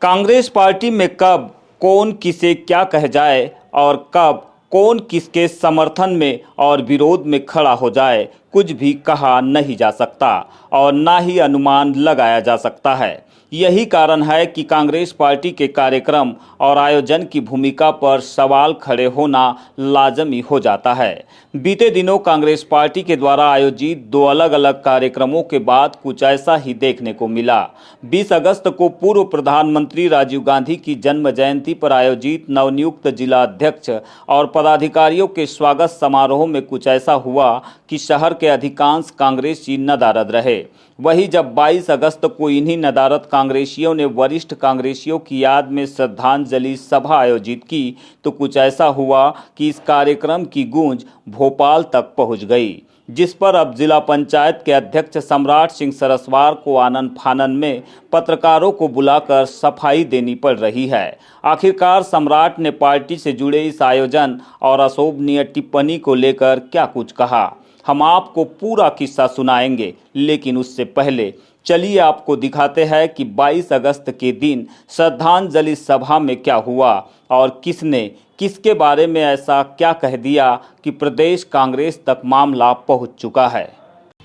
Congress party में कब कौन किसे क्या कह जाए और कब कौन किसके समर्थन में और विरोध में खड़ा हो जाए, कुछ भी कहा नहीं जा सकता और ना ही अनुमान लगाया जा सकता है। यही कारण है कि कांग्रेस पार्टी के कार्यक्रम और आयोजन की भूमिका पर सवाल खड़े होना लाजमी हो जाता है। बीते दिनों कांग्रेस पार्टी के द्वारा आयोजित दो अलग अलग कार्यक्रमों के बाद कुछ ऐसा ही देखने को मिला। 20 अगस्त को पूर्व प्रधानमंत्री राजीव गांधी की जन्म जयंती पर आयोजित नवनियुक्त जिला अध्यक्ष और पदाधिकारियों के स्वागत समारोह में कुछ ऐसा हुआ कि शहर के अधिकांश कांग्रेसी नदारद रहे। वहीं जब 22 अगस्त को इन्हीं नदारद कांग्रेसियों ने वरिष्ठ कांग्रेसियों की याद में श्रद्धांजलि सभा आयोजित की तो कुछ ऐसा हुआ कि इस कार्यक्रम की गूंज भोपाल तक पहुंच गई, जिस पर अब जिला पंचायत के अध्यक्ष सम्राट सिंह सरस्वार को आनन फानन में पत्रकारों को बुलाकर सफाई देनी पड़ रही है। आखिरकार सम्राट ने पार्टी से जुड़े इस आयोजन और अशोभनीय टिप्पणी को लेकर क्या कुछ कहा, हम आपको पूरा किस्सा सुनाएंगे, लेकिन उससे पहले चलिए आपको दिखाते हैं कि 22 अगस्त के दिन श्रद्धांजलि सभा में क्या हुआ और किसने किसके बारे में ऐसा क्या कह दिया कि प्रदेश कांग्रेस तक मामला पहुंच चुका है।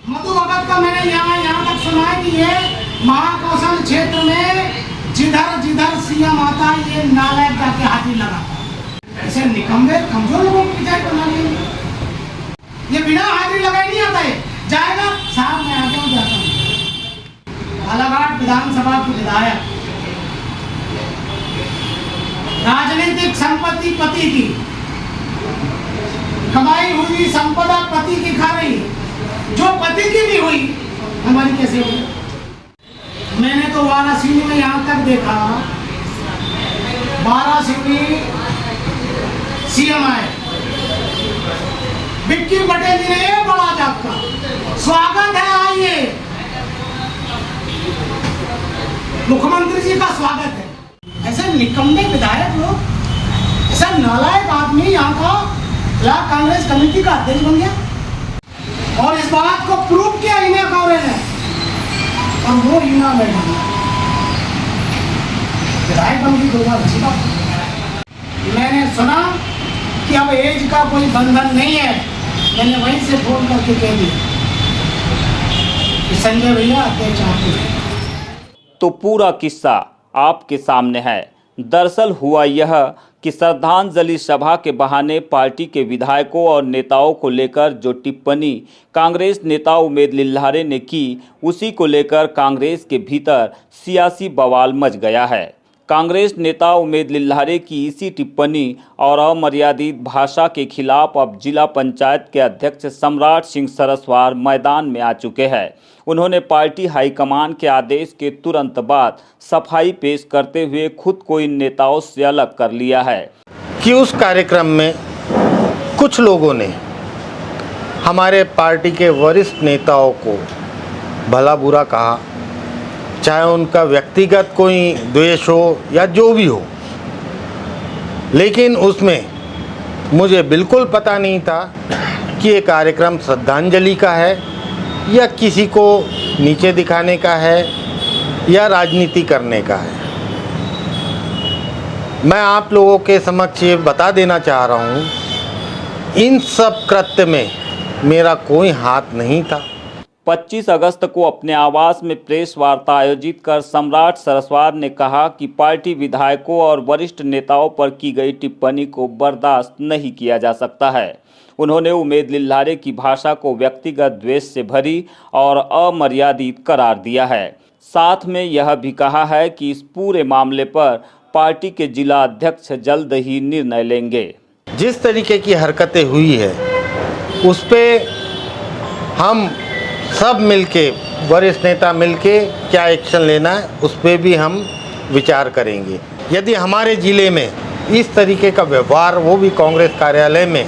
मधु भगत का मैंने यहाँ तक सुना है कि ये महाकौशल क्षेत्र में जिधर जिधर सीएम आता ये नालायक जाके हाजिर लगाता। ऐसे निकम्मे कमजोर लोगों की पंचायत बना ली, ये बिना हाजिरी लगाए नहीं आता है। जाएगा साहब मैं आगे हूँ, जाता हूँ। बालाघाट विधानसभा के विधायक, राजनीतिक संपत्ति पति की, कमाई हुई संपदा पति की खा रही, जो पति की भी हुई हमारी कैसे हुई। मैंने तो वाराणसी में यहाँ तक देखा, वाराणसी में सीएम आए, विक्की पटेल जी ने बड़ा आपका स्वागत है, आइए, मुख्यमंत्री जी का स्वागत है। ऐसे निकम्मे विधायक लोग, ऐसा नालायक आदमी यहाँ का ब्लॉक कांग्रेस कमेटी का अध्यक्ष बन गया और इस बात को प्रूव किया इन्हें कांग्रेस ने, और वो हीना मैडम विधायक बन गई। 2 बार अच्छी बात। मैंने सुना कि अब एज का कोई बंधन नहीं है, मैंने वहीं से फोन करके कह दिया कि संजय भैया अध्यक्ष आपके। तो पूरा किस्सा आपके सामने है। दरअसल हुआ यह कि श्रद्धांजलि सभा के बहाने पार्टी के विधायकों और नेताओं को लेकर जो टिप्पणी कांग्रेस नेता उमेद लिल्हारे ने की, उसी को लेकर कांग्रेस के भीतर सियासी बवाल मच गया है। कांग्रेस नेता उमेद लिल्हारे की इसी टिप्पणी और अमर्यादित भाषा के खिलाफ अब जिला पंचायत के अध्यक्ष सम्राट सिंह सरस्वार मैदान में आ चुके हैं। उन्होंने पार्टी हाईकमान के आदेश के तुरंत बाद सफाई पेश करते हुए खुद को इन नेताओं से अलग कर लिया है कि उस कार्यक्रम में कुछ लोगों ने हमारे पार्टी के वरिष्ठ नेताओं को भला बुरा कहा, चाहे उनका व्यक्तिगत कोई द्वेष हो या जो भी हो, लेकिन उसमें मुझे बिल्कुल पता नहीं था कि ये कार्यक्रम श्रद्धांजलि का है या किसी को नीचे दिखाने का है या राजनीति करने का है। मैं आप लोगों के समक्ष ये बता देना चाह रहा हूँ, इन सब कृत्य में मेरा कोई हाथ नहीं था। 25 अगस्त को अपने आवास में प्रेस वार्ता आयोजित कर सम्राट सरस्वार ने कहा कि पार्टी विधायकों और वरिष्ठ नेताओं पर की गई टिप्पणी को बर्दाश्त नहीं किया जा सकता है। उन्होंने उमेद लिल्हारे की भाषा को व्यक्तिगत द्वेष से भरी और अमर्यादित करार दिया है। साथ में यह भी कहा है कि इस पूरे मामले पर पार्टी के जिला अध्यक्ष जल्द ही निर्णय लेंगे। जिस तरीके की हरकतें हुई है उस पे हम सब मिलके, वरिष्ठ नेता मिलके क्या एक्शन लेना है उस पे भी हम विचार करेंगे। यदि हमारे ज़िले में इस तरीके का व्यवहार, वो भी कांग्रेस कार्यालय में,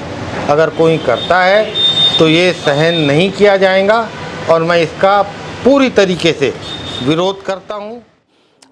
अगर कोई करता है तो ये सहन नहीं किया जाएगा और मैं इसका पूरी तरीके से विरोध करता हूँ।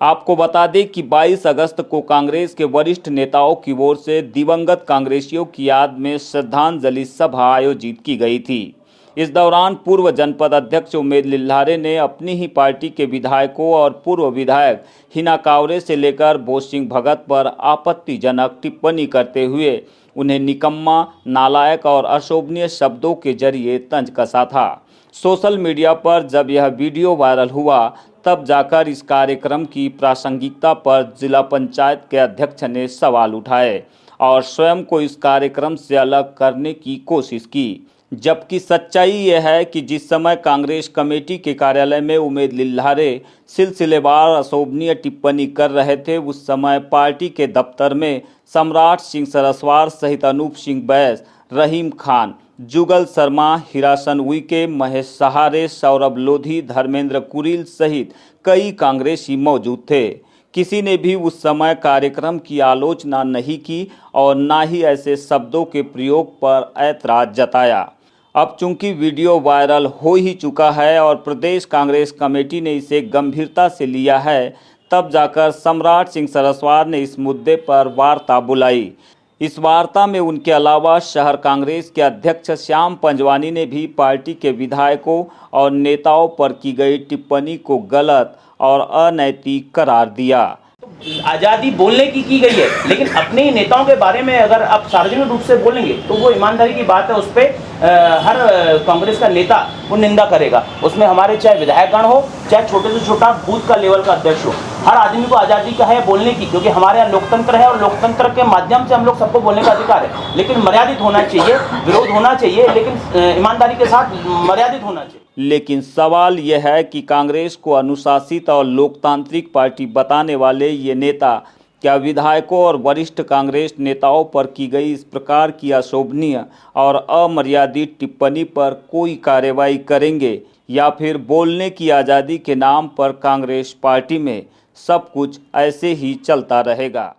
आपको बता दें कि 22 अगस्त को कांग्रेस के वरिष्ठ नेताओं की ओर से दिवंगत कांग्रेसियों की याद में श्रद्धांजलि सभा आयोजित की गई थी। इस दौरान पूर्व जनपद अध्यक्ष उमेद लिल्हारे ने अपनी ही पार्टी के विधायकों और पूर्व विधायक हिना कावरे से लेकर बोस सिंह भगत पर आपत्तिजनक टिप्पणी करते हुए उन्हें निकम्मा, नालायक और अशोभनीय शब्दों के जरिए तंज कसा था। सोशल मीडिया पर जब यह वीडियो वायरल हुआ तब जाकर इस कार्यक्रम की प्रासंगिकता पर जिला पंचायत के अध्यक्ष ने सवाल उठाए और स्वयं को इस कार्यक्रम से अलग करने की कोशिश की। जबकि सच्चाई यह है कि जिस समय कांग्रेस कमेटी के कार्यालय में उमेद लिल्हारे सिलसिलेवार अशोभनीय टिप्पणी कर रहे थे, उस समय पार्टी के दफ्तर में सम्राट सिंह सरस्वार सहित अनूप सिंह बैस, रहीम खान, जुगल शर्मा, हिरासन उइके, महेश सहारे, सौरभ लोधी, धर्मेंद्र कुरील सहित कई कांग्रेसी मौजूद थे। किसी ने भी उस समय कार्यक्रम की आलोचना नहीं की और ना ही ऐसे शब्दों के प्रयोग पर ऐतराज जताया। अब चूंकि वीडियो वायरल हो ही चुका है और प्रदेश कांग्रेस कमेटी ने इसे गंभीरता से लिया है, तब जाकर सम्राट सिंह सरस्वार ने इस मुद्दे पर वार्ता बुलाई। इस वार्ता में उनके अलावा शहर कांग्रेस के अध्यक्ष श्याम पंजवानी ने भी पार्टी के विधायकों और नेताओं पर की गई टिप्पणी को गलत और अनैतिक करार दिया। आज़ादी बोलने की गई है, लेकिन अपने ही नेताओं के बारे में अगर आप सार्वजनिक रूप से बोलेंगे तो वो ईमानदारी की बात है, उस पर हर कांग्रेस का नेता वो निंदा करेगा। उसमें हमारे चाहे विधायकगण हो, चाहे छोटे से छोटा बूथ का लेवल का अध्यक्ष हो, हर आदमी को आज़ादी का है बोलने की, क्योंकि हमारे यहाँ लोकतंत्र है और लोकतंत्र के माध्यम से हम लोग सबको बोलने का अधिकार है। लेकिन मर्यादित होना चाहिए, विरोध होना चाहिए, लेकिन ईमानदारी के साथ मर्यादित होना चाहिए। लेकिन सवाल यह है कि कांग्रेस को अनुशासित और लोकतांत्रिक पार्टी बताने वाले ये नेता क्या विधायकों और वरिष्ठ कांग्रेस नेताओं पर की गई इस प्रकार की अशोभनीय और अमर्यादित टिप्पणी पर कोई कार्रवाई करेंगे या फिर बोलने की आज़ादी के नाम पर कांग्रेस पार्टी में सब कुछ ऐसे ही चलता रहेगा।